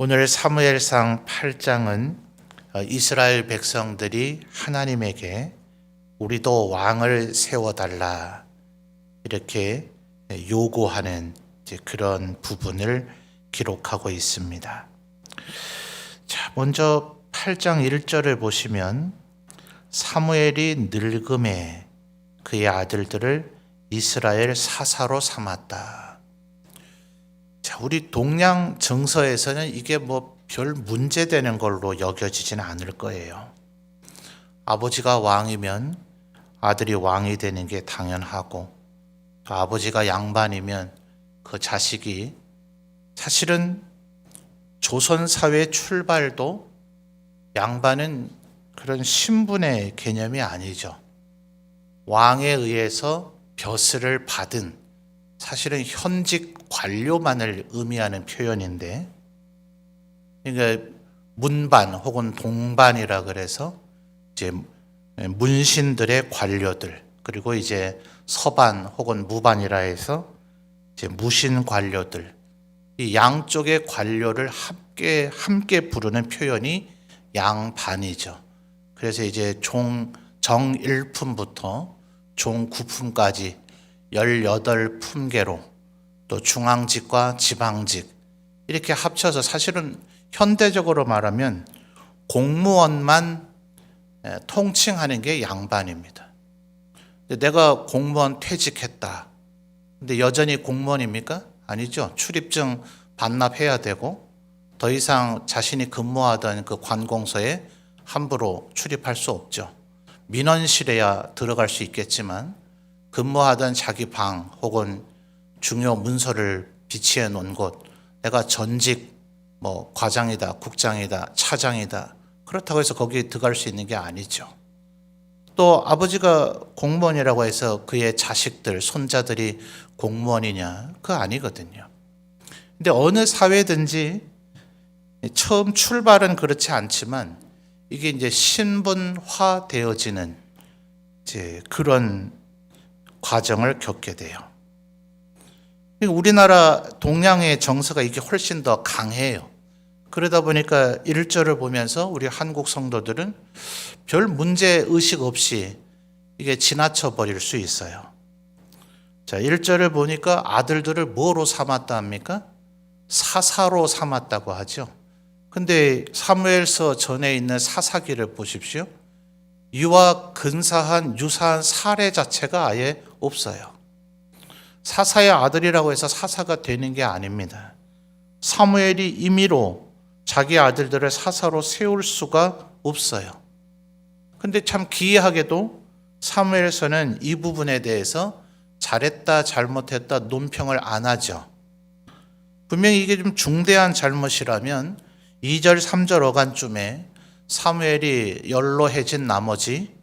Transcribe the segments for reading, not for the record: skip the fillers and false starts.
오늘 사무엘상 8장은 이스라엘 백성들이 하나님에게 우리도 왕을 세워달라 이렇게 요구하는 그런 부분을 기록하고 있습니다. 자, 먼저 8장 1절을 보시면 사무엘이 늙음에 그의 아들들을 이스라엘 사사로 삼았다. 자, 우리 동양 정서에서는 이게 별 문제되는 걸로 여겨지지는 않을 거예요. 아버지가 왕이면 아들이 왕이 되는 게 당연하고, 또 아버지가 양반이면 그 자식이, 사실은 조선 사회 출발도 양반은 그런 신분의 개념이 아니죠. 왕에 의해서 벼슬을 받은, 사실은 현직 관료만을 의미하는 표현인데, 그러니까 문반 혹은 동반이라 그래서 이제 문신들의 관료들, 그리고 이제 서반 혹은 무반이라 해서 이제 무신 관료들, 이 양쪽의 관료를 함께 부르는 표현이 양반이죠. 그래서 이제 정 1품부터 종 9품까지 18품계로 또 중앙직과 지방직 이렇게 합쳐서 사실은 현대적으로 말하면 공무원만 통칭하는 게 양반입니다. 내가 공무원 퇴직했다. 근데 여전히 공무원입니까? 아니죠. 출입증 반납해야 되고 더 이상 자신이 근무하던 그 관공서에 함부로 출입할 수 없죠. 민원실에야 들어갈 수 있겠지만 근무하던 자기 방 혹은 중요 문서를 비치해 놓은 곳, 내가 전직 과장이다, 국장이다, 차장이다, 그렇다고 해서 거기에 들어갈 수 있는 게 아니죠. 또 아버지가 공무원이라고 해서 그의 자식들, 손자들이 공무원이냐? 그거 아니거든요. 근데 어느 사회든지 처음 출발은 그렇지 않지만 이게 이제 신분화 되어지는 이제 그런 과정을 겪게 돼요. 우리나라 동양의 정서가 이게 훨씬 더 강해요. 그러다 보니까 1절을 보면서 우리 한국 성도들은 별 문제 의식 없이 이게 지나쳐 버릴 수 있어요. 자, 1절을 보니까 아들들을 뭐로 삼았다 합니까? 사사로 삼았다고 하죠. 근데 사무엘서 전에 있는 사사기를 보십시오. 이와 근사한 유사한 사례 자체가 아예 없어요. 사사의 아들이라고 해서 사사가 되는 게 아닙니다. 사무엘이 임의로 자기 아들들을 사사로 세울 수가 없어요. 근데 참 기이하게도 사무엘서는 이 부분에 대해서 잘했다 잘못했다 논평을 안 하죠. 분명히 이게 좀 중대한 잘못이라면 2절 3절 어간쯤에 사무엘이 연로해진 나머지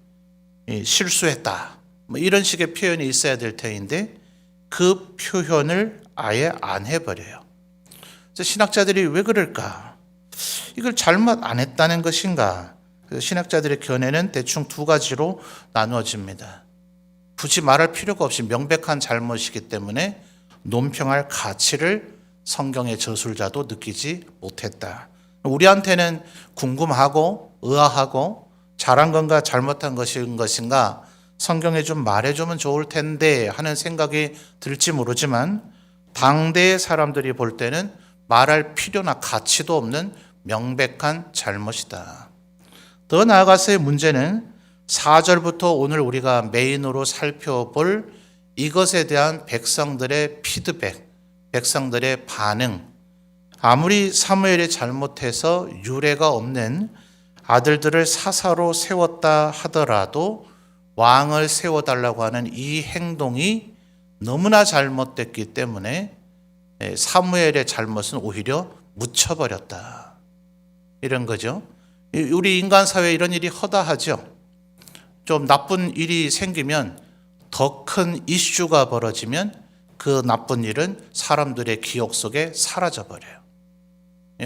실수했다, 이런 식의 표현이 있어야 될 터인데 그 표현을 아예 안 해버려요. 그래서 신학자들이 왜 그럴까? 이걸 잘못 안 했다는 것인가? 신학자들의 견해는 대충 두 가지로 나누어집니다. 굳이 말할 필요가 없이 명백한 잘못이기 때문에 논평할 가치를 성경의 저술자도 느끼지 못했다. 우리한테는 궁금하고 의아하고 잘한 건가 잘못한 것인가 성경에 좀 말해주면 좋을 텐데 하는 생각이 들지 모르지만 당대의 사람들이 볼 때는 말할 필요나 가치도 없는 명백한 잘못이다. 더 나아가서의 문제는 4절부터 오늘 우리가 메인으로 살펴볼 이것에 대한 백성들의 피드백, 백성들의 반응. 아무리 사무엘이 잘못해서 유례가 없는 아들들을 사사로 세웠다 하더라도 왕을 세워달라고 하는 이 행동이 너무나 잘못됐기 때문에 사무엘의 잘못은 오히려 묻혀버렸다. 이런 거죠. 우리 인간 사회에 이런 일이 허다하죠. 좀 나쁜 일이 생기면 더 큰 이슈가 벌어지면 그 나쁜 일은 사람들의 기억 속에 사라져버려요.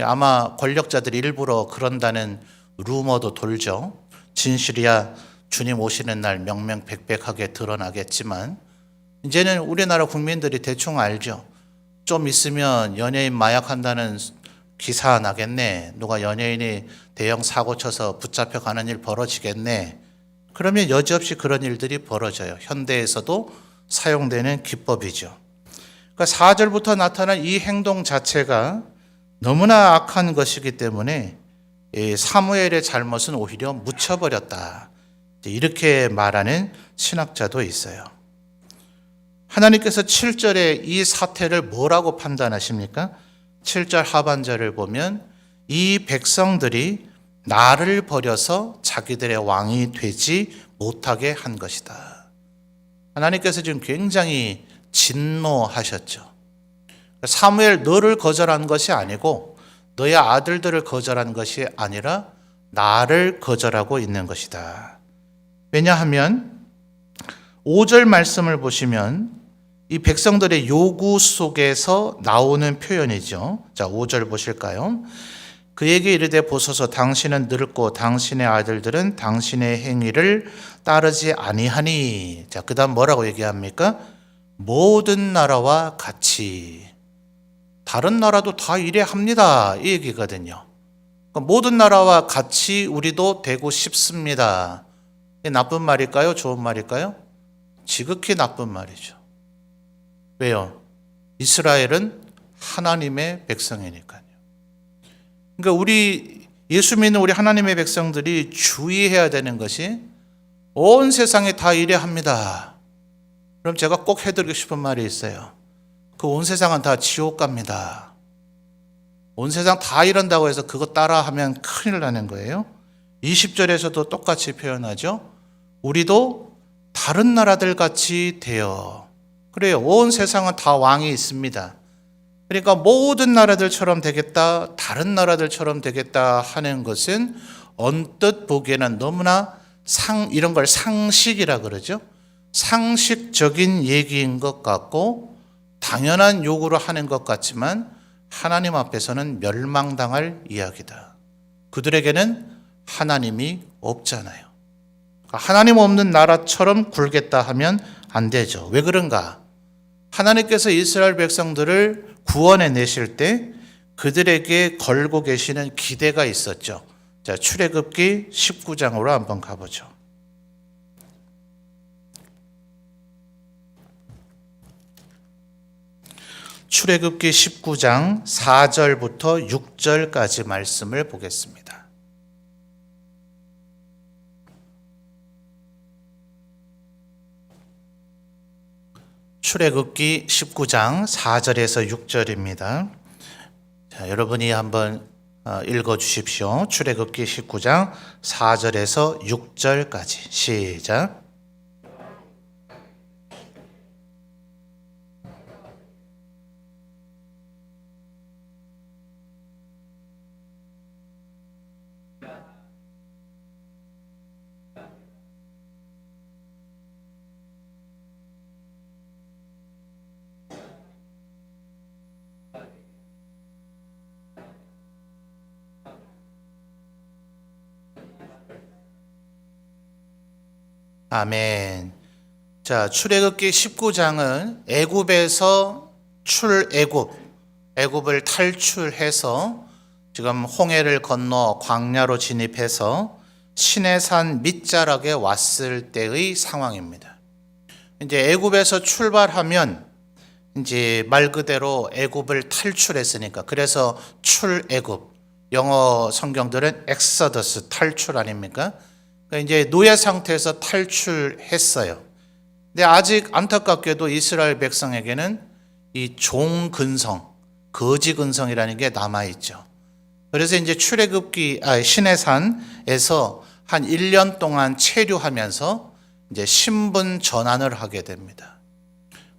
아마 권력자들이 일부러 그런다는 루머도 돌죠. 진실이야 주님 오시는 날 명명백백하게 드러나겠지만 이제는 우리나라 국민들이 대충 알죠. 좀 있으면 연예인 마약한다는 기사 나겠네. 누가 연예인이 대형 사고 쳐서 붙잡혀 가는 일 벌어지겠네. 그러면 여지없이 그런 일들이 벌어져요. 현대에서도 사용되는 기법이죠. 그러니까 4절부터 나타난 이 행동 자체가 너무나 악한 것이기 때문에 사무엘의 잘못은 오히려 묻혀버렸다. 이렇게 말하는 신학자도 있어요. 하나님께서 7절에 이 사태를 뭐라고 판단하십니까? 7절 하반절을 보면 이 백성들이 나를 버려서 자기들의 왕이 되지 못하게 한 것이다. 하나님께서 지금 굉장히 진노하셨죠. 사무엘 너를 거절한 것이 아니고 너의 아들들을 거절한 것이 아니라 나를 거절하고 있는 것이다. 왜냐하면 5절 말씀을 보시면 이 백성들의 요구 속에서 나오는 표현이죠. 자, 5절 보실까요? 그에게 이르되 보소서 당신은 늙고 당신의 아들들은 당신의 행위를 따르지 아니하니. 자, 그다음 뭐라고 얘기합니까? 모든 나라와 같이. 다른 나라도 다 이래 합니다. 이 얘기거든요. 그러니까 모든 나라와 같이 우리도 되고 싶습니다. 이게 나쁜 말일까요? 좋은 말일까요? 지극히 나쁜 말이죠. 왜요? 이스라엘은 하나님의 백성이니까요. 그러니까 우리 예수 믿는 우리 하나님의 백성들이 주의해야 되는 것이 온 세상에 다 이래 합니다. 그럼 제가 꼭 해드리고 싶은 말이 있어요. 그 온 세상은 다 지옥 갑니다. 온 세상 다 이런다고 해서 그거 따라하면 큰일 나는 거예요. 20절에서도 똑같이 표현하죠. 우리도 다른 나라들 같이 되어. 그래요. 온 세상은 다 왕이 있습니다. 그러니까 모든 나라들처럼 되겠다, 다른 나라들처럼 되겠다 하는 것은 언뜻 보기에는 너무나 이런 걸 상식이라 그러죠. 상식적인 얘기인 것 같고 당연한 요구를 하는 것 같지만 하나님 앞에서는 멸망당할 이야기다. 그들에게는 하나님이 없잖아요. 하나님 없는 나라처럼 굴겠다 하면 안 되죠. 왜 그런가? 하나님께서 이스라엘 백성들을 구원해 내실 때 그들에게 걸고 계시는 기대가 있었죠. 자, 출애굽기 19장으로 한번 가보죠. 출애굽기 19장 4절부터 6절까지 말씀을 보겠습니다. 출애굽기 19장 4절에서 6절입니다. 자, 여러분이 한번 읽어 주십시오. 출애굽기 19장 4절에서 6절까지 시작. 아멘. 자, 출애굽기 19장은 애굽에서 애굽을 탈출해서 지금 홍해를 건너 광야로 진입해서 시내산 밑자락에 왔을 때의 상황입니다. 이제 애굽에서 출발하면 이제 말 그대로 애굽을 탈출했으니까 그래서 출애굽, 영어 성경들은 엑서더스 탈출 아닙니까? 이제 노예 상태에서 탈출했어요. 근데 아직 안타깝게도 이스라엘 백성에게는 이 종근성, 거지 근성이라는 게 남아있죠. 그래서 이제 시내산에서 한 1년 동안 체류하면서 이제 신분 전환을 하게 됩니다.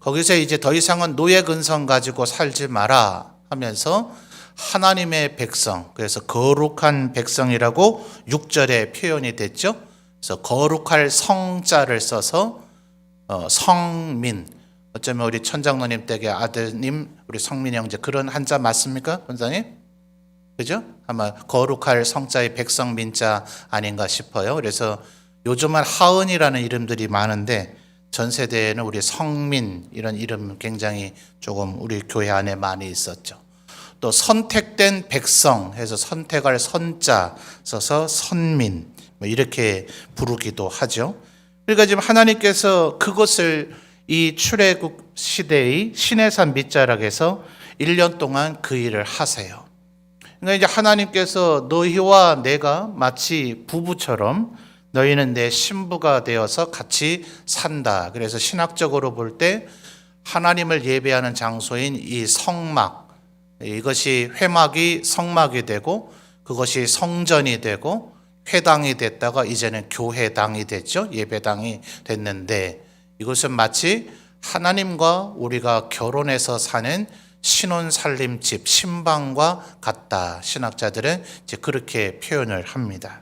거기서 이제 더 이상은 노예 근성 가지고 살지 마라 하면서 하나님의 백성, 그래서 거룩한 백성이라고 6절에 표현이 됐죠. 그래서 거룩할 성자를 써서 성민, 어쩌면 우리 천장로님 댁의 아드님 우리 성민 형제 그런 한자 맞습니까, 권사님? 그죠? 아마 거룩할 성자의 백성민자 아닌가 싶어요. 그래서 요즘은 하은이라는 이름들이 많은데 전 세대에는 우리 성민 이런 이름 굉장히 조금 우리 교회 안에 많이 있었죠. 또 선택된 백성 해서 선택할 선자 써서 선민 뭐 이렇게 부르기도 하죠. 그러니까 지금 하나님께서 그것을 이 출애굽 시대의 시내산 밑자락에서 1년 동안 그 일을 하세요. 그러니까 이제 하나님께서 너희와 내가 마치 부부처럼 너희는 내 신부가 되어서 같이 산다. 그래서 신학적으로 볼 때 하나님을 예배하는 장소인 이 성막, 이것이 회막이 성막이 되고 그것이 성전이 되고 회당이 됐다가 이제는 교회당이 됐죠. 예배당이 됐는데 이것은 마치 하나님과 우리가 결혼해서 사는 신혼살림집, 신방과 같다. 신학자들은 이제 그렇게 표현을 합니다.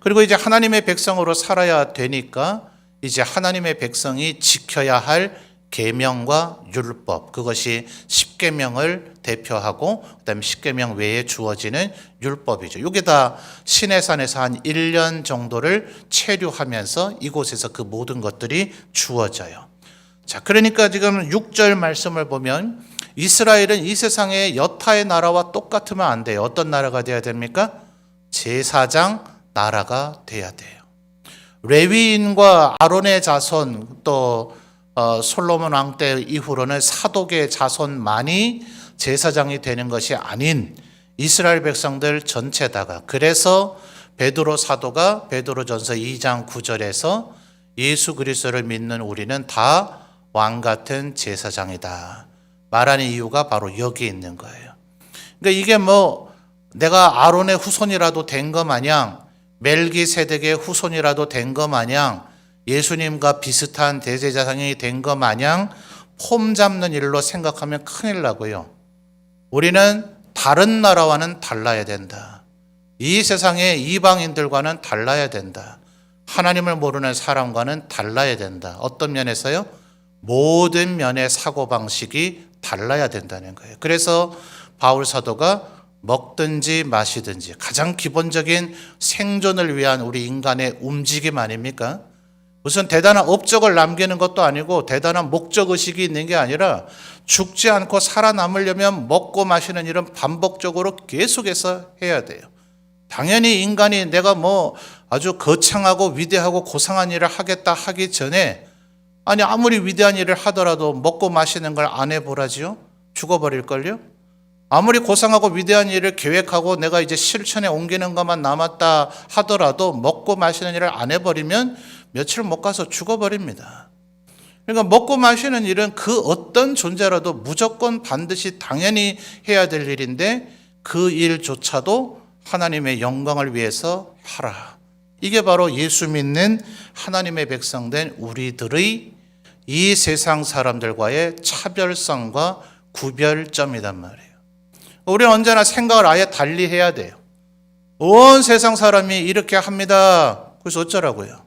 그리고 이제 하나님의 백성으로 살아야 되니까 이제 하나님의 백성이 지켜야 할 계명과 율법, 그것이 십계명을 대표하고 그다음에 십계명 외에 주어지는 율법이죠. 이게 다 시내산에서 한 1년 정도를 체류하면서 이곳에서 그 모든 것들이 주어져요. 자, 그러니까 지금 6절 말씀을 보면 이스라엘은 이 세상의 여타의 나라와 똑같으면 안 돼요. 어떤 나라가 돼야 됩니까? 제사장 나라가 돼야 돼요. 레위인과 아론의 자손 또 솔로몬 왕 때 이후로는 사독의 자손만이 제사장이 되는 것이 아닌 이스라엘 백성들 전체다가, 그래서 베드로 사도가 베드로전서 2장 9절에서 예수 그리스도를 믿는 우리는 다 왕 같은 제사장이다 말하는 이유가 바로 여기 있는 거예요. 그러니까 이게 뭐 내가 아론의 후손이라도 된 것 마냥, 멜기세덱의 후손이라도 된 것 마냥, 예수님과 비슷한 대제사장이 된 것 마냥 폼 잡는 일로 생각하면 큰일 나고요. 우리는 다른 나라와는 달라야 된다. 이 세상의 이방인들과는 달라야 된다. 하나님을 모르는 사람과는 달라야 된다. 어떤 면에서요? 모든 면의 사고방식이 달라야 된다는 거예요. 그래서 바울 사도가 먹든지 마시든지 가장 기본적인 생존을 위한 우리 인간의 움직임 아닙니까? 무슨 대단한 업적을 남기는 것도 아니고 대단한 목적의식이 있는 게 아니라 죽지 않고 살아남으려면 먹고 마시는 일은 반복적으로 계속해서 해야 돼요. 당연히 인간이 내가 뭐 아주 거창하고 위대하고 고상한 일을 하겠다 하기 전에, 아니 아무리 위대한 일을 하더라도 먹고 마시는 걸 안 해보라지요? 죽어버릴걸요? 아무리 고상하고 위대한 일을 계획하고 내가 이제 실천에 옮기는 것만 남았다 하더라도 먹고 마시는 일을 안 해버리면 며칠 못 가서 죽어버립니다. 그러니까 먹고 마시는 일은 그 어떤 존재라도 무조건 반드시 당연히 해야 될 일인데 그 일조차도 하나님의 영광을 위해서 하라. 이게 바로 예수 믿는 하나님의 백성된 우리들의 이 세상 사람들과의 차별성과 구별점이란 말이에요. 우리는 언제나 생각을 아예 달리 해야 돼요. 온 세상 사람이 이렇게 합니다. 그래서 어쩌라고요?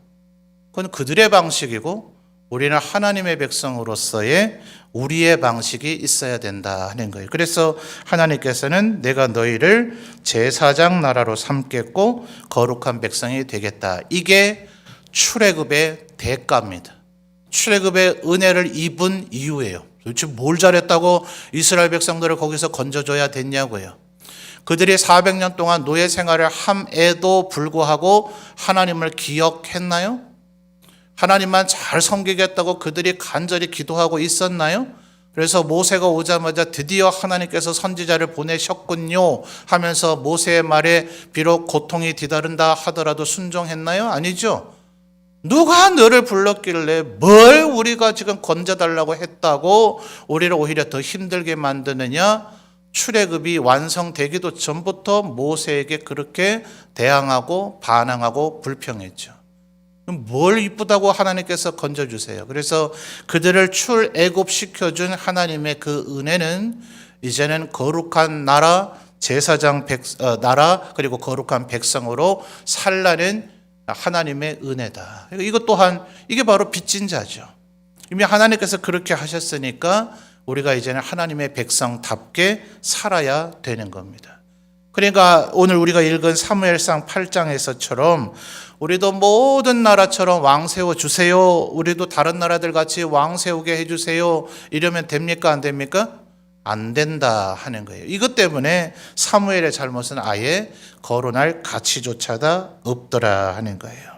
그건 그들의 방식이고 우리는 하나님의 백성으로서의 우리의 방식이 있어야 된다 하는 거예요. 그래서 하나님께서는 내가 너희를 제사장 나라로 삼겠고 거룩한 백성이 되겠다. 이게 출애굽의 대가입니다. 출애굽의 은혜를 입은 이유예요. 도대체 뭘 잘했다고 이스라엘 백성들을 거기서 건져줘야 됐냐고요. 그들이 400년 동안 노예 생활을 함에도 불구하고 하나님을 기억했나요? 하나님만 잘 섬기겠다고 그들이 간절히 기도하고 있었나요? 그래서 모세가 오자마자 드디어 하나님께서 선지자를 보내셨군요 하면서 모세의 말에 비록 고통이 뒤따른다 하더라도 순종했나요? 아니죠. 누가 너를 불렀길래 뭘 우리가 지금 건져달라고 했다고 우리를 오히려 더 힘들게 만드느냐? 출애굽이 완성되기도 전부터 모세에게 그렇게 대항하고 반항하고 불평했죠. 뭘 이쁘다고 하나님께서 건져주세요. 그래서 그들을 출애굽시켜준 하나님의 그 은혜는 이제는 거룩한 나라, 제사장 나라, 그리고 거룩한 백성으로 살라는 하나님의 은혜다. 이것 또한 이게 바로 빚진 자죠. 이미 하나님께서 그렇게 하셨으니까 우리가 이제는 하나님의 백성답게 살아야 되는 겁니다. 그러니까 오늘 우리가 읽은 사무엘상 8장에서처럼 우리도 모든 나라처럼 왕 세워주세요. 우리도 다른 나라들 같이 왕 세우게 해주세요. 이러면 됩니까? 안 됩니까? 안 된다 하는 거예요. 이것 때문에 사무엘의 잘못은 아예 거론할 가치조차도 없더라 하는 거예요.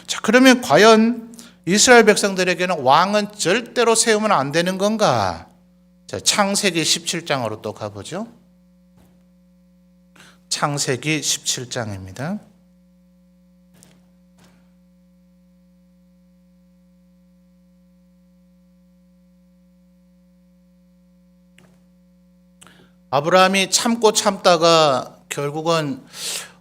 자, 그러면 과연 이스라엘 백성들에게는 왕은 절대로 세우면 안 되는 건가? 자, 창세기 17장으로 또 가보죠. 창세기 17장입니다. 아브라함이 참고 참다가 결국은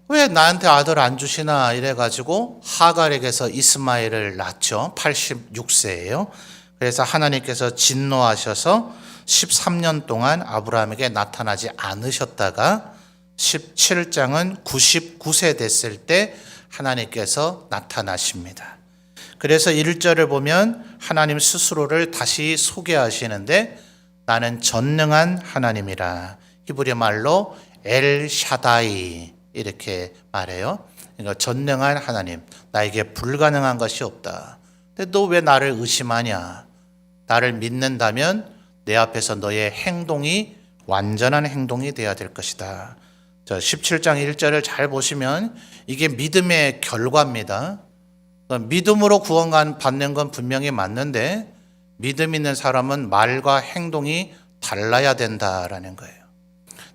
왜 나한테 아들 안 주시나 이래가지고 하갈에게서 이스마엘을 낳죠. 86세예요. 그래서 하나님께서 진노하셔서 13년 동안 아브라함에게 나타나지 않으셨다가 17장은 99세 됐을 때 하나님께서 나타나십니다. 그래서 1절을 보면 하나님 스스로를 다시 소개하시는데 나는 전능한 하나님이라. 히브리 말로 엘 샤다이 이렇게 말해요. 그러니까 전능한 하나님, 나에게 불가능한 것이 없다. 근데 너 왜 나를 의심하냐? 나를 믿는다면 내 앞에서 너의 행동이 완전한 행동이 되어야 될 것이다. 17장 1절을 잘 보시면 이게 믿음의 결과입니다. 믿음으로 구원 받는 건 분명히 맞는데 믿음 있는 사람은 말과 행동이 달라야 된다라는 거예요.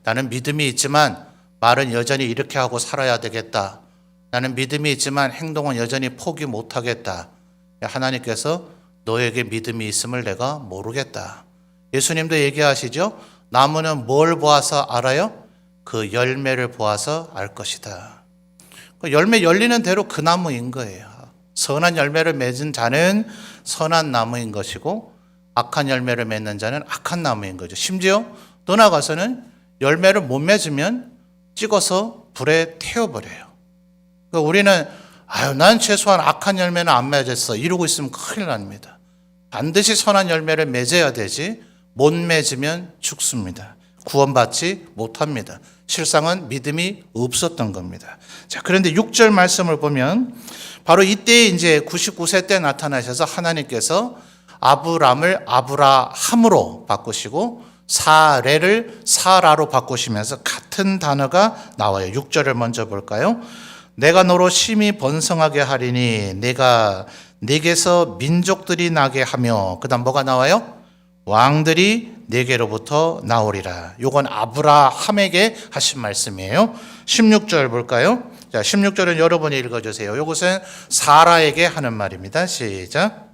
나는 믿음이 있지만 말은 여전히 이렇게 하고 살아야 되겠다. 나는 믿음이 있지만 행동은 여전히 포기 못하겠다. 하나님께서 너에게 믿음이 있음을 내가 모르겠다. 예수님도 얘기하시죠. 나무는 뭘 보아서 알아요? 그 열매를 보아서 알 것이다. 그 열매 열리는 대로 그 나무인 거예요. 선한 열매를 맺은 자는 선한 나무인 것이고 악한 열매를 맺는 자는 악한 나무인 거죠. 심지어 더 나아가서는 열매를 못 맺으면 찍어서 불에 태워버려요. 그러니까 우리는 난 최소한 악한 열매는 안 맺었어 이러고 있으면 큰일 납니다. 반드시 선한 열매를 맺어야 되지 못 맺으면 죽습니다. 구원받지 못합니다. 실상은 믿음이 없었던 겁니다. 자, 그런데 6절 말씀을 보면 바로 이때 이제 99세 때 나타나셔서 하나님께서 아브람을 아브라함으로 바꾸시고 사레를 사라로 바꾸시면서 같은 단어가 나와요. 6절을 먼저 볼까요? 내가 너로 심히 번성하게 하리니 내가 네게서 민족들이 나게 하며 그다음 뭐가 나와요? 왕들이 네게로부터 나오리라. 요건 아브라함에게 하신 말씀이에요. 16절 볼까요? 자, 16절은 여러분이 읽어주세요. 요것은 사라에게 하는 말입니다. 시작.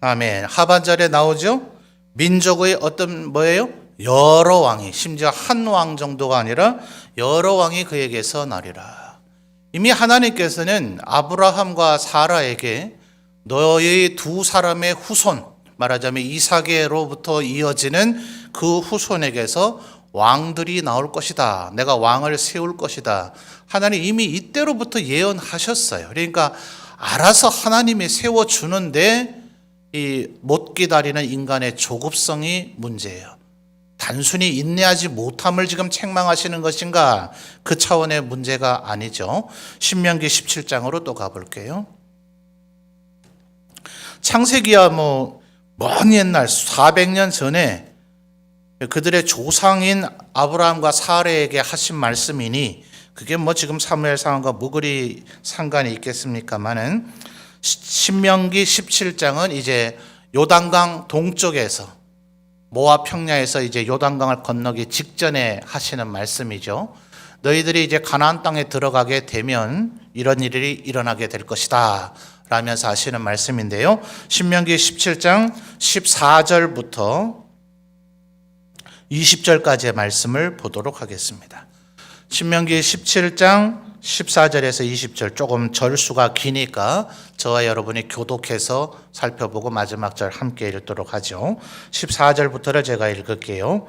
아멘. 하반절에 나오죠? 민족의 어떤 뭐예요? 여러 왕이, 심지어 한 왕 정도가 아니라 여러 왕이 그에게서 나리라. 이미 하나님께서는 아브라함과 사라에게 너의 두 사람의 후손, 말하자면 이삭에로부터 이어지는 그 후손에게서 왕들이 나올 것이다. 내가 왕을 세울 것이다. 하나님 이미 이때로부터 예언하셨어요. 그러니까 알아서 하나님이 세워주는데 이 못 기다리는 인간의 조급성이 문제예요. 단순히 인내하지 못함을 지금 책망하시는 것인가? 그 차원의 문제가 아니죠. 신명기 17장으로 또 가볼게요. 창세기야 먼 옛날 400년 전에 그들의 조상인 아브라함과 사레에게 하신 말씀이니 그게 지금 사무엘 상황과 뭐 그리 상관이 있겠습니까마는 신명기 17장은 이제 요단강 동쪽에서 모압 평야에서 이제 요단강을 건너기 직전에 하시는 말씀이죠. 너희들이 이제 가나안 땅에 들어가게 되면 이런 일이 일어나게 될 것이다 라면서 하시는 말씀인데요. 신명기 17장 14절부터 20절까지의 말씀을 보도록 하겠습니다. 신명기 17장 14절에서 20절 조금 절수가 기니까 저와 여러분이 교독해서 살펴보고 마지막 절 함께 읽도록 하죠. 14절부터를 제가 읽을게요.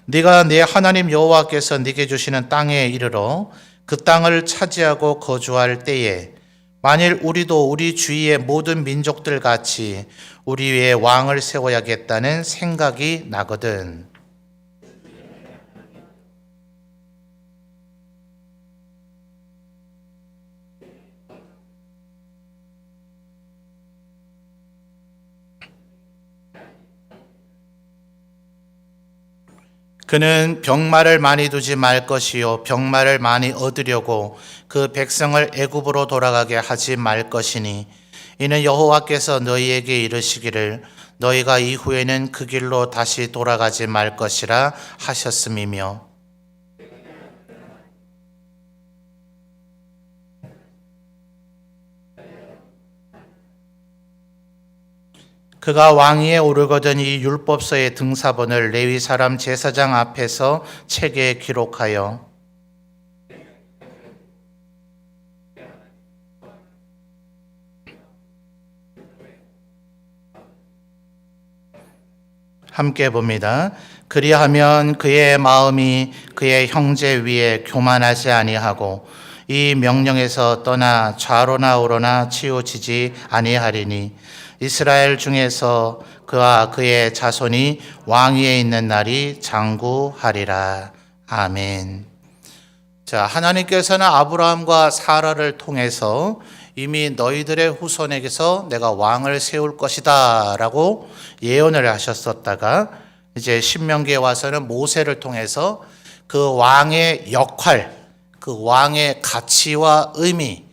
네가 네 하나님 여호와께서 네게 주시는 땅에 이르러 그 땅을 차지하고 거주할 때에 만일 우리도 우리 주위의 모든 민족들 같이 우리 위에 왕을 세워야겠다는 생각이 나거든. 그는 병마를 많이 두지 말 것이요 병마를 많이 얻으려고 그 백성을 애굽으로 돌아가게 하지 말 것이니 이는 여호와께서 너희에게 이르시기를 너희가 이후에는 그 길로 다시 돌아가지 말 것이라 하셨음이며 그가 왕위에 오르거든 이 율법서의 등사본을 레위 사람 제사장 앞에서 책에 기록하여 함께 봅니다. 그리하면 그의 마음이 그의 형제 위에 교만하지 아니하고 이 명령에서 떠나 좌로나 우로나 치우치지 아니하리니 이스라엘 중에서 그와 그의 자손이 왕위에 있는 날이 장구하리라. 아멘. 자, 하나님께서는 아브라함과 사라를 통해서 이미 너희들의 후손에게서 내가 왕을 세울 것이다 라고 예언을 하셨었다가 이제 신명기에 와서는 모세를 통해서 그 왕의 역할, 그 왕의 가치와 의미,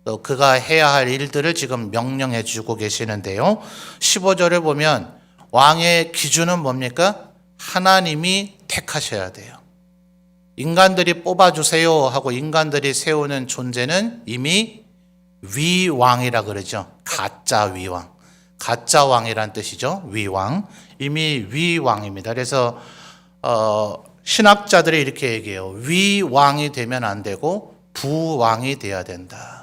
또 그가 해야 할 일들을 지금 명령해 주고 계시는데요. 15절을 보면 왕의 기준은 뭡니까? 하나님이 택하셔야 돼요. 인간들이 뽑아주세요 하고 인간들이 세우는 존재는 이미 위왕이라 그러죠. 가짜 위왕. 가짜 왕이란 뜻이죠. 위왕. 이미 위왕입니다. 그래서 신학자들이 이렇게 얘기해요. 위왕이 되면 안 되고 부왕이 돼야 된다.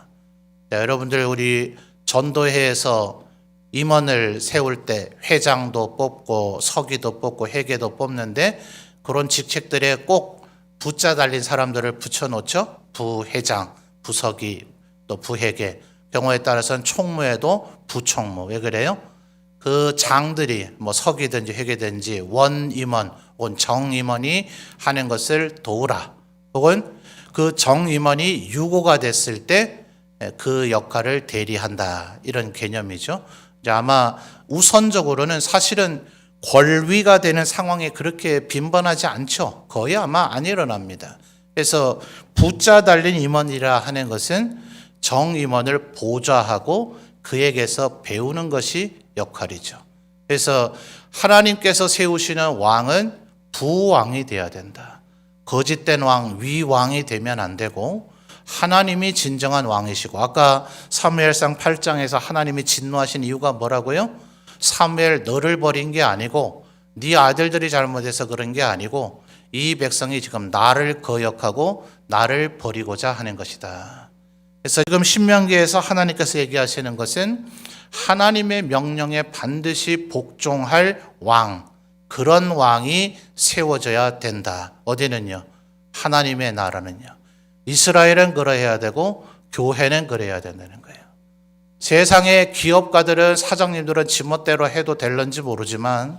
자, 여러분들 우리 전도회에서 임원을 세울 때 회장도 뽑고 서기도 뽑고 회계도 뽑는데 그런 직책들에 꼭 부자 달린 사람들을 붙여놓죠. 부회장, 부서기, 또 부회계, 경우에 따라서는 총무에도 부총무. 왜 그래요? 그 장들이 뭐 서기든지 회계든지 원임원, 정임원이 하는 것을 도우라. 혹은 그 정임원이 유고가 됐을 때 그 역할을 대리한다. 이런 개념이죠. 이제 아마 우선적으로는 사실은 권위가 되는 상황이 그렇게 빈번하지 않죠. 거의 아마 안 일어납니다. 그래서 부자 달린 임원이라 하는 것은 정임원을 보좌하고 그에게서 배우는 것이 역할이죠. 그래서 하나님께서 세우시는 왕은 부왕이 되어야 된다. 거짓된 왕, 위왕이 되면 안 되고 하나님이 진정한 왕이시고 아까 사무엘상 8장에서 하나님이 진노하신 이유가 뭐라고요? 사무엘 너를 버린 게 아니고 네 아들들이 잘못해서 그런 게 아니고 이 백성이 지금 나를 거역하고 나를 버리고자 하는 것이다. 그래서 지금 신명기에서 하나님께서 얘기하시는 것은 하나님의 명령에 반드시 복종할 왕, 그런 왕이 세워져야 된다. 어디는요? 하나님의 나라는요. 이스라엘은 그러해야 되고 교회는 그래야 된다는 거예요. 세상의 기업가들은 사장님들은 지멋대로 해도 될런지 모르지만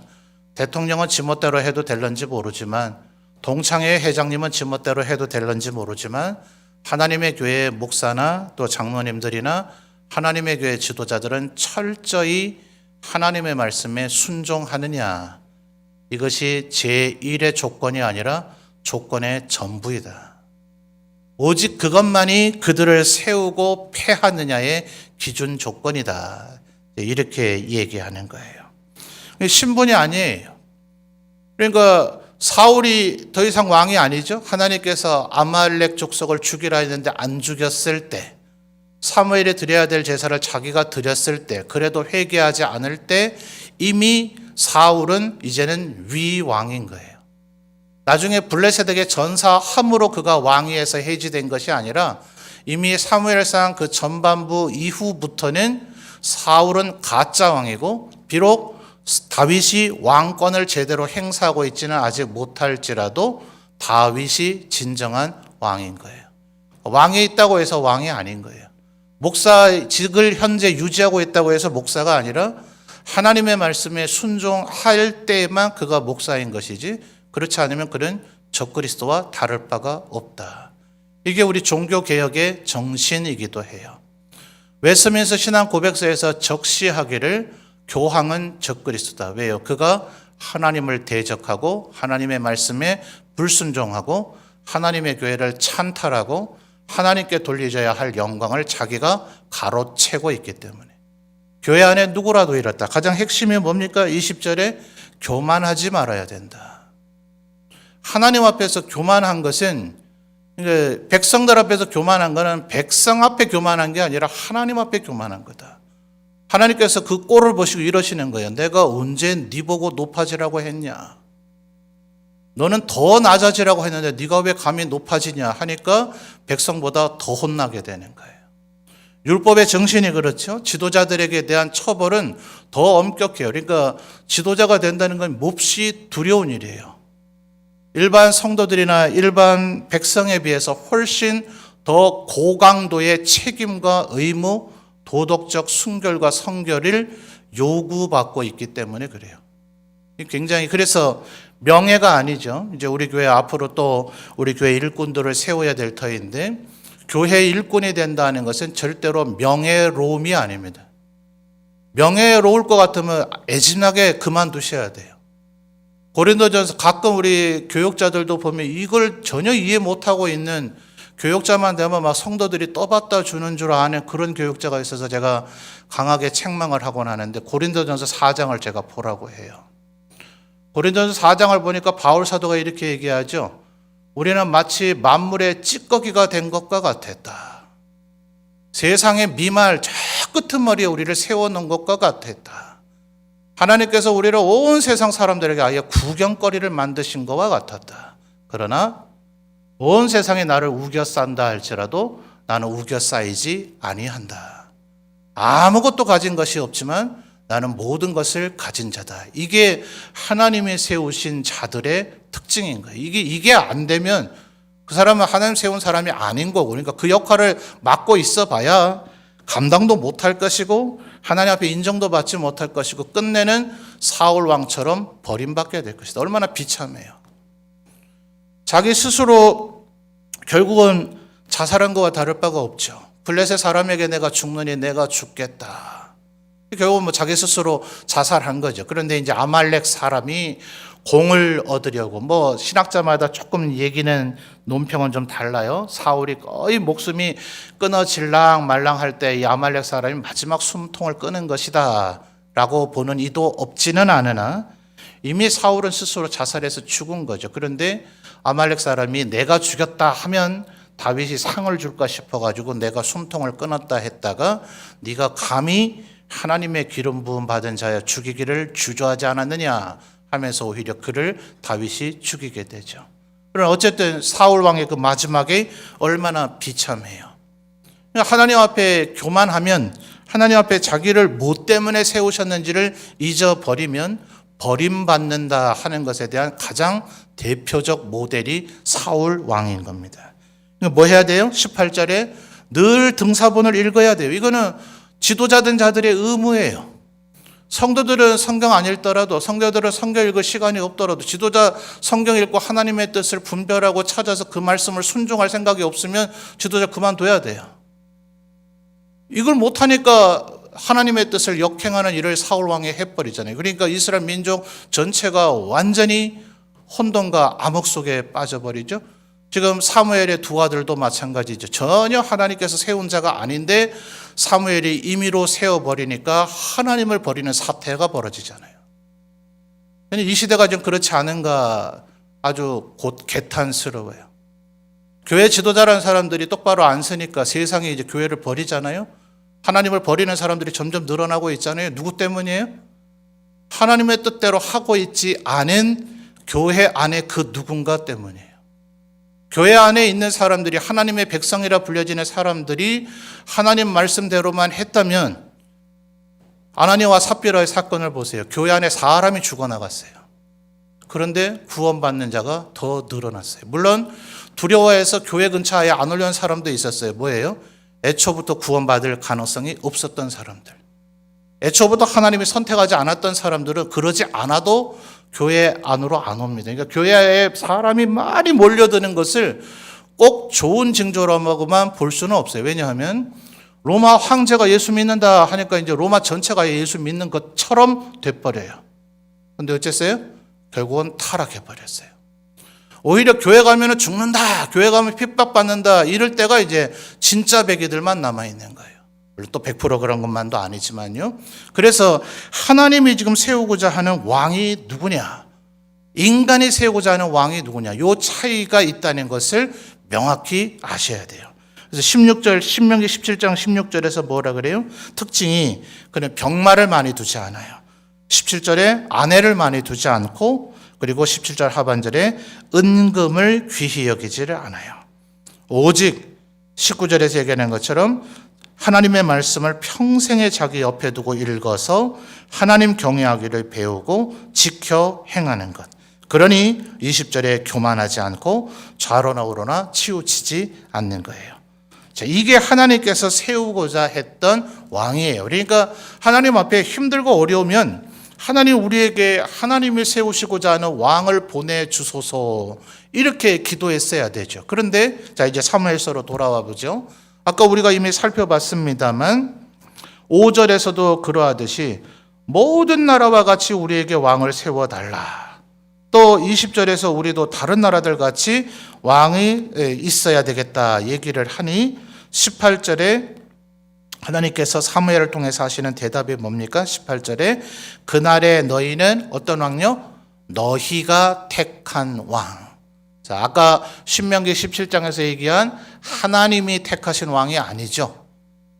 대통령은 지멋대로 해도 될런지 모르지만 동창회 회장님은 지멋대로 해도 될런지 모르지만 하나님의 교회 목사나 또 장로님들이나 하나님의 교회 지도자들은 철저히 하나님의 말씀에 순종하느냐. 이것이 제1의 조건이 아니라 조건의 전부이다. 오직 그것만이 그들을 세우고 패하느냐의 기준 조건이다. 이렇게 얘기하는 거예요. 신분이 아니에요. 그러니까 사울이 더 이상 왕이 아니죠. 하나님께서 아말렉 족속을 죽이라 했는데 안 죽였을 때, 사무엘이 드려야 될 제사를 자기가 드렸을 때, 그래도 회개하지 않을 때 이미 사울은 이제는 위왕인 거예요. 나중에 블레셋에게 전사함으로 그가 왕위에서 해지된 것이 아니라 이미 사무엘상 그 전반부 이후부터는 사울은 가짜 왕이고 비록 다윗이 왕권을 제대로 행사하고 있지는 아직 못할지라도 다윗이 진정한 왕인 거예요. 왕이 있다고 해서 왕이 아닌 거예요. 목사직을 현재 유지하고 있다고 해서 목사가 아니라 하나님의 말씀에 순종할 때만 그가 목사인 것이지 그렇지 않으면 그는 적그리스도와 다를 바가 없다. 이게 우리 종교개혁의 정신이기도 해요. 웨스트민스터 신앙 고백서에서 적시하기를 교황은 적그리스도다. 왜요? 그가 하나님을 대적하고 하나님의 말씀에 불순종하고 하나님의 교회를 찬탈하고 하나님께 돌려져야 할 영광을 자기가 가로채고 있기 때문에 교회 안에 누구라도 이렇다. 가장 핵심이 뭡니까? 20절에 교만하지 말아야 된다. 하나님 앞에서 교만한 것은 백성들 앞에서 교만한 것은 백성 앞에 교만한 게 아니라 하나님 앞에 교만한 거다. 하나님께서 그 꼴을 보시고 이러시는 거예요. 내가 언제 네 보고 높아지라고 했냐? 너는 더 낮아지라고 했는데 네가 왜 감히 높아지냐 하니까 백성보다 더 혼나게 되는 거예요. 율법의 정신이 그렇죠. 지도자들에게 대한 처벌은 더 엄격해요. 그러니까 지도자가 된다는 건 몹시 두려운 일이에요. 일반 성도들이나 일반 백성에 비해서 훨씬 더 고강도의 책임과 의무, 도덕적 순결과 성결을 요구받고 있기 때문에 그래요. 굉장히 그래서 명예가 아니죠. 이제 우리 교회 앞으로 또 우리 교회 일꾼들을 세워야 될 터인데 교회 일꾼이 된다는 것은 절대로 명예로움이 아닙니다. 명예로울 것 같으면 애진하게 그만두셔야 돼요. 고린도전서 가끔 우리 교육자들도 보면 이걸 전혀 이해 못하고 있는 교육자만 되면 막 성도들이 떠받다 주는 줄 아는 그런 교육자가 있어서 제가 강하게 책망을 하곤 하는데 고린도전서 4장을 제가 보라고 해요. 고린도전서 4장을 보니까 바울 사도가 이렇게 얘기하죠. 우리는 마치 만물의 찌꺼기가 된 것과 같았다. 세상의 미말 저 끄트머리에 우리를 세워놓은 것과 같았다. 하나님께서 우리를 온 세상 사람들에게 아예 구경거리를 만드신 것과 같았다. 그러나 온 세상이 나를 우겨싼다 할지라도 나는 우겨싸이지 아니한다. 아무것도 가진 것이 없지만 나는 모든 것을 가진 자다. 이게 하나님이 세우신 자들의 특징인 거예요. 이게 안 되면 그 사람은 하나님 세운 사람이 아닌 거고, 그러니까 그 역할을 맡고 있어 봐야 감당도 못할 것이고 하나님 앞에 인정도 받지 못할 것이고 끝내는 사울 왕처럼 버림받게 될 것이다. 얼마나 비참해요. 자기 스스로 결국은 자살한 것과 다를 바가 없죠. 블레셋 사람에게 내가 죽느니 내가 죽겠다. 결국은 뭐 자기 스스로 자살한 거죠. 그런데 이제 아말렉 사람이 공을 얻으려고 뭐 신학자마다 조금 얘기는 논평은 좀 달라요. 사울이 거의 목숨이 끊어질랑 말랑할 때 이 아말렉 사람이 마지막 숨통을 끄는 것이다 라고 보는 이도 없지는 않으나 이미 사울은 스스로 자살해서 죽은 거죠. 그런데 아말렉 사람이 내가 죽였다 하면 다윗이 상을 줄까 싶어가지고 내가 숨통을 끊었다 했다가 네가 감히 하나님의 기름 부음 받은 자여 죽이기를 주저하지 않았느냐 하면서 오히려 그를 다윗이 죽이게 되죠. 그러나 어쨌든 사울 왕의 그 마지막에 얼마나 비참해요. 하나님 앞에 교만하면 하나님 앞에 자기를 뭐 때문에 세우셨는지를 잊어버리면 버림받는다 하는 것에 대한 가장 대표적 모델이 사울 왕인 겁니다. 뭐 해야 돼요? 18절에 늘 등사본을 읽어야 돼요. 이거는 지도자된 자들의 의무예요. 성도들은 성경 안 읽더라도 성도들은 성경 읽을 시간이 없더라도 지도자 성경 읽고 하나님의 뜻을 분별하고 찾아서 그 말씀을 순종할 생각이 없으면 지도자 그만둬야 돼요. 이걸 못하니까 하나님의 뜻을 역행하는 일을 사울 왕이 해버리잖아요. 그러니까 이스라엘 민족 전체가 완전히 혼돈과 암흑 속에 빠져버리죠. 지금 사무엘의 두 아들도 마찬가지죠. 전혀 하나님께서 세운 자가 아닌데 사무엘이 임의로 세워버리니까 하나님을 버리는 사태가 벌어지잖아요. 이 시대가 좀 그렇지 않은가 아주 곧 개탄스러워요. 교회 지도자라는 사람들이 똑바로 안 서니까 세상이 이제 교회를 버리잖아요. 하나님을 버리는 사람들이 점점 늘어나고 있잖아요. 누구 때문이에요? 하나님의 뜻대로 하고 있지 않은 교회 안에 그 누군가 때문이에요. 교회 안에 있는 사람들이 하나님의 백성이라 불려지는 사람들이 하나님 말씀대로만 했다면 아나니아와 삽비라의 사건을 보세요. 교회 안에 사람이 죽어나갔어요. 그런데 구원받는 자가 더 늘어났어요. 물론 두려워해서 교회 근처에 안 오려는 사람도 있었어요. 뭐예요? 애초부터 구원받을 가능성이 없었던 사람들. 애초부터 하나님이 선택하지 않았던 사람들은 그러지 않아도 교회 안으로 안 옵니다. 그러니까 교회에 사람이 많이 몰려드는 것을 꼭 좋은 징조라고만 볼 수는 없어요. 왜냐하면 로마 황제가 예수 믿는다 하니까 이제 로마 전체가 예수 믿는 것처럼 돼버려요. 근데 어쨌어요? 결국은 타락해버렸어요. 오히려 교회 가면은 죽는다, 교회 가면 핍박받는다, 이럴 때가 이제 진짜 백이들만 남아있는 거예요. 물론 또 100% 그런 것만도 아니지만요. 그래서 하나님이 지금 세우고자 하는 왕이 누구냐? 인간이 세우고자 하는 왕이 누구냐? 요 차이가 있다는 것을 명확히 아셔야 돼요. 그래서 16절, 신명기 17장 16절에서 뭐라 그래요? 특징이 그는 병마를 많이 두지 않아요. 17절에 아내를 많이 두지 않고, 그리고 17절 하반절에 은금을 귀히 여기지를 않아요. 오직 19절에서 얘기하는 것처럼 하나님의 말씀을 평생에 자기 옆에 두고 읽어서 하나님 경외하기를 배우고 지켜 행하는 것. 그러니 20절에 교만하지 않고 좌로나 우로나 치우치지 않는 거예요. 자, 이게 하나님께서 세우고자 했던 왕이에요. 그러니까 하나님 앞에 힘들고 어려우면 하나님 우리에게 하나님이 세우시고자 하는 왕을 보내주소서, 이렇게 기도했어야 되죠. 그런데 자, 이제 사무엘서로 돌아와 보죠. 아까 우리가 이미 살펴봤습니다만 5절에서도 그러하듯이 모든 나라와 같이 우리에게 왕을 세워달라. 또 20절에서 우리도 다른 나라들 같이 왕이 있어야 되겠다 얘기를 하니 18절에 하나님께서 사무엘을 통해서 하시는 대답이 뭡니까? 18절에 그날에 너희는 어떤 왕요? 너희가 택한 왕. 자, 아까 신명기 17장에서 얘기한 하나님이 택하신 왕이 아니죠.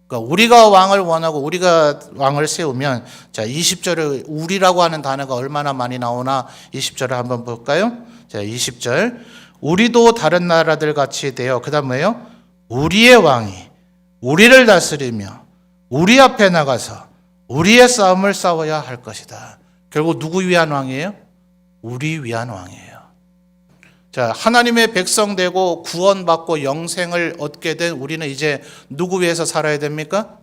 그러니까 우리가 왕을 원하고 우리가 왕을 세우면, 자, 20절에 우리라고 하는 단어가 얼마나 많이 나오나 20절을 한번 볼까요? 자, 20절. 우리도 다른 나라들 같이 되어, 그 다음 뭐예요? 우리의 왕이 우리를 다스리며 우리 앞에 나가서 우리의 싸움을 싸워야 할 것이다. 결국 누구 위한 왕이에요? 우리 위한 왕이에요. 자, 하나님의 백성 되고 구원받고 영생을 얻게 된 우리는 이제 누구 위해서 살아야 됩니까?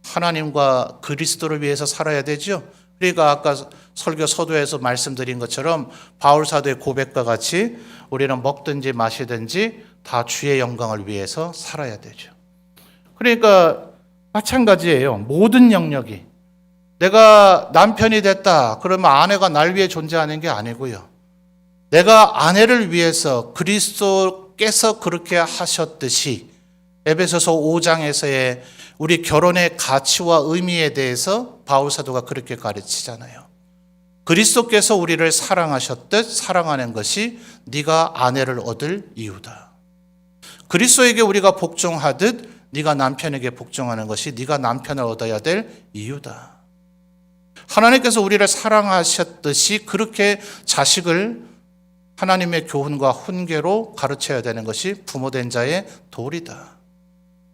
하나님과 그리스도를 위해서 살아야 되죠. 그러니까 아까 설교 서두에서 말씀드린 것처럼 바울 사도의 고백과 같이 우리는 먹든지 마시든지 다 주의 영광을 위해서 살아야 되죠. 그러니까 마찬가지예요. 모든 영역이. 내가 남편이 됐다 그러면 아내가 날 위해 존재하는 게 아니고요. 내가 아내를 위해서 그리스도께서 그렇게 하셨듯이 에베소서 5장에서의 우리 결혼의 가치와 의미에 대해서 바울 사도가 그렇게 가르치잖아요. 그리스도께서 우리를 사랑하셨듯 사랑하는 것이 네가 아내를 얻을 이유다. 그리스도에게 우리가 복종하듯 네가 남편에게 복종하는 것이 네가 남편을 얻어야 될 이유다. 하나님께서 우리를 사랑하셨듯이 그렇게 자식을 하나님의 교훈과 훈계로 가르쳐야 되는 것이 부모된 자의 도리다.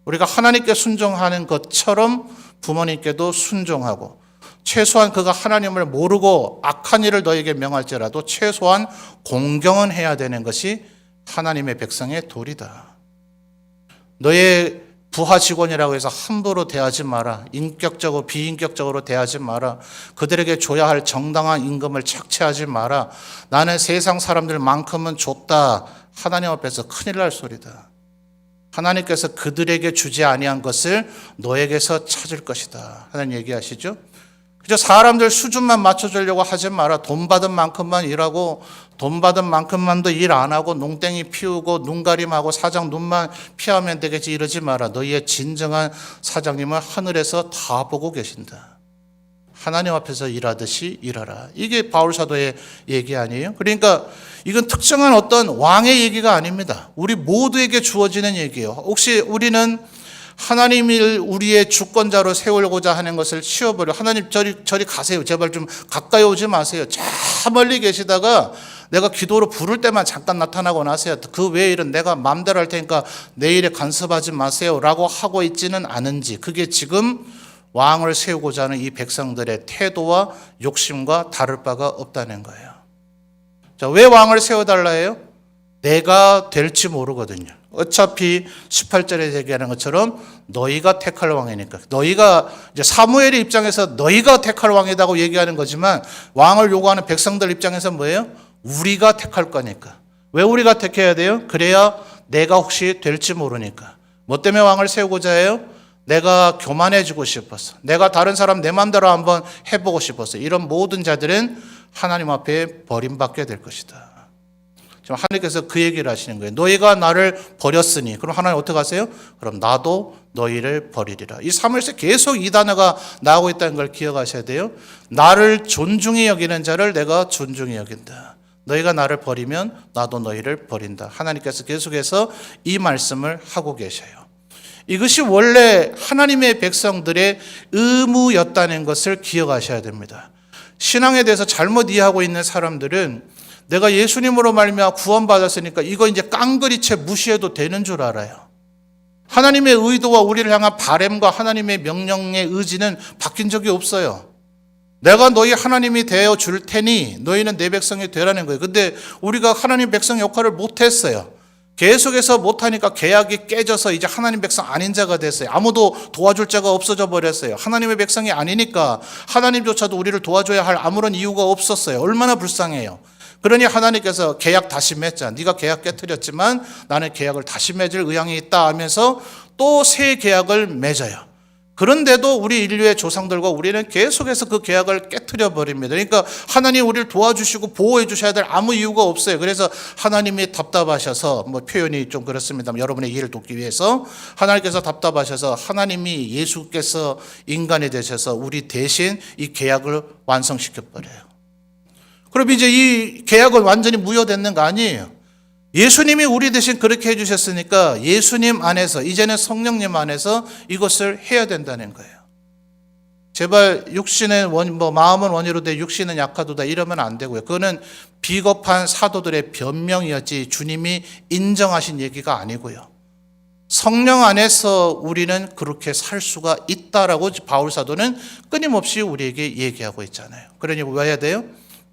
우리가 하나님께 순종하는 것처럼 부모님께도 순종하고, 최소한 그가 하나님을 모르고 악한 일을 너에게 명할지라도 최소한 공경은 해야 되는 것이 하나님의 백성의 도리다. 너의 부하 직원이라고 해서 함부로 대하지 마라. 인격적으로 비인격적으로 대하지 마라. 그들에게 줘야 할 정당한 임금을 착취하지 마라. 나는 세상 사람들만큼은 줬다. 하나님 앞에서 큰일 날 소리다. 하나님께서 그들에게 주지 아니한 것을 너에게서 찾을 것이다. 하나님 얘기하시죠. 그저 사람들 수준만 맞춰주려고 하지 마라. 돈 받은 만큼만 일하고 돈 받은 만큼만도 일 안 하고 농땡이 피우고 눈가림하고 사장 눈만 피하면 되겠지 이러지 마라. 너희의 진정한 사장님은 하늘에서 다 보고 계신다. 하나님 앞에서 일하듯이 일하라. 이게 바울 사도의 얘기 아니에요? 그러니까 이건 특정한 어떤 왕의 얘기가 아닙니다. 우리 모두에게 주어지는 얘기예요. 혹시 우리는 하나님을 우리의 주권자로 세우고자 하는 것을 치워버려. 하나님 저리 가세요. 제발 좀 가까이 오지 마세요. 저 멀리 계시다가 내가 기도로 부를 때만 잠깐 나타나고 나세요. 그 외의 일은 내가 마음대로 할 테니까 내 일에 간섭하지 마세요 라고 하고 있지는 않은지, 그게 지금 왕을 세우고자 하는 이 백성들의 태도와 욕심과 다를 바가 없다는 거예요. 자, 왜 왕을 세워달라 해요? 내가 될지 모르거든요. 어차피 18절에 얘기하는 것처럼 너희가 택할 왕이니까. 너희가 이제 사무엘의 입장에서 너희가 택할 왕이라고 얘기하는 거지만 왕을 요구하는 백성들 입장에서 뭐예요? 우리가 택할 거니까. 왜 우리가 택해야 돼요? 그래야 내가 혹시 될지 모르니까. 뭐 때문에 왕을 세우고자 해요? 내가 교만해지고 싶었어. 내가 다른 사람 내 마음대로 한번 해보고 싶었어. 이런 모든 자들은 하나님 앞에 버림받게 될 것이다. 지금 하나님께서 그 얘기를 하시는 거예요. 너희가 나를 버렸으니 그럼 하나님 어떻게 하세요? 그럼 나도 너희를 버리리라. 이 사무엘서 계속 이 단어가 나오고 있다는 걸 기억하셔야 돼요. 나를 존중히 여기는 자를 내가 존중히 여긴다. 너희가 나를 버리면 나도 너희를 버린다. 하나님께서 계속해서 이 말씀을 하고 계셔요. 이것이 원래 하나님의 백성들의 의무였다는 것을 기억하셔야 됩니다. 신앙에 대해서 잘못 이해하고 있는 사람들은 내가 예수님으로 말미암아 구원받았으니까 이거 이제 깡그리채 무시해도 되는 줄 알아요. 하나님의 의도와 우리를 향한 바램과 하나님의 명령의 의지는 바뀐 적이 없어요. 내가 너희 하나님이 되어 줄 테니 너희는 내 백성이 되라는 거예요. 근데 우리가 하나님 백성 역할을 못했어요. 계속해서 못하니까 계약이 깨져서 이제 하나님 백성 아닌 자가 됐어요. 아무도 도와줄 자가 없어져 버렸어요. 하나님의 백성이 아니니까 하나님조차도 우리를 도와줘야 할 아무런 이유가 없었어요. 얼마나 불쌍해요. 그러니 하나님께서 계약 다시 맺자. 네가 계약 깨뜨렸지만 나는 계약을 다시 맺을 의향이 있다 하면서 또 새 계약을 맺어요. 그런데도 우리 인류의 조상들과 우리는 계속해서 그 계약을 깨뜨려 버립니다. 그러니까 하나님 우리를 도와주시고 보호해 주셔야 될 아무 이유가 없어요. 그래서 하나님이 답답하셔서 표현이 좀 그렇습니다만 여러분의 이해를 돕기 위해서 하나님께서 답답하셔서 하나님이 예수께서 인간이 되셔서 우리 대신 이 계약을 완성시켜 버려요. 그럼 이제 이 계약은 완전히 무효됐는 거 아니에요. 예수님이 우리 대신 그렇게 해주셨으니까 예수님 안에서 이제는 성령님 안에서 이것을 해야 된다는 거예요. 제발 육신의 마음은 원이로 돼 육신은 약하도다 이러면 안 되고요. 그거는 비겁한 사도들의 변명이었지 주님이 인정하신 얘기가 아니고요. 성령 안에서 우리는 그렇게 살 수가 있다라고 바울 사도는 끊임없이 우리에게 얘기하고 있잖아요. 그러니 왜 해야 돼요?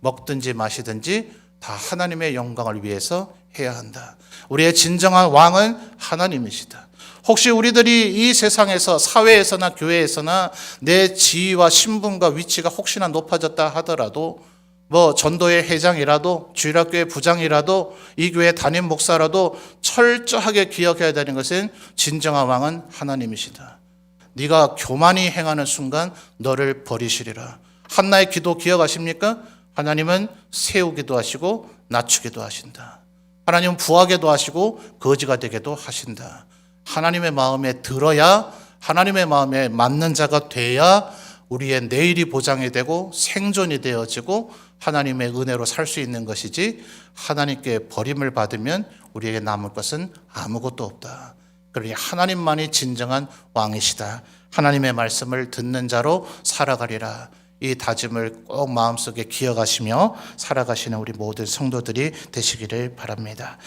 먹든지 마시든지 다 하나님의 영광을 위해서 해야 한다. 우리의 진정한 왕은 하나님이시다. 혹시 우리들이 이 세상에서 사회에서나 교회에서나 내 지위와 신분과 위치가 혹시나 높아졌다 하더라도 전도회 회장이라도 주일학교의 부장이라도 이 교회 담임 목사라도 철저하게 기억해야 되는 것은 진정한 왕은 하나님이시다. 네가 교만히 행하는 순간 너를 버리시리라. 한나의 기도 기억하십니까? 하나님은 세우기도 하시고 낮추기도 하신다. 하나님은 부하게도 하시고 거지가 되게도 하신다. 하나님의 마음에 들어야 하나님의 마음에 맞는 자가 돼야 우리의 내일이 보장이 되고 생존이 되어지고 하나님의 은혜로 살 수 있는 것이지 하나님께 버림을 받으면 우리에게 남을 것은 아무것도 없다. 그러니 하나님만이 진정한 왕이시다. 하나님의 말씀을 듣는 자로 살아가리라. 이 다짐을 꼭 마음속에 기억하시며 살아가시는 우리 모든 성도들이 되시기를 바랍니다.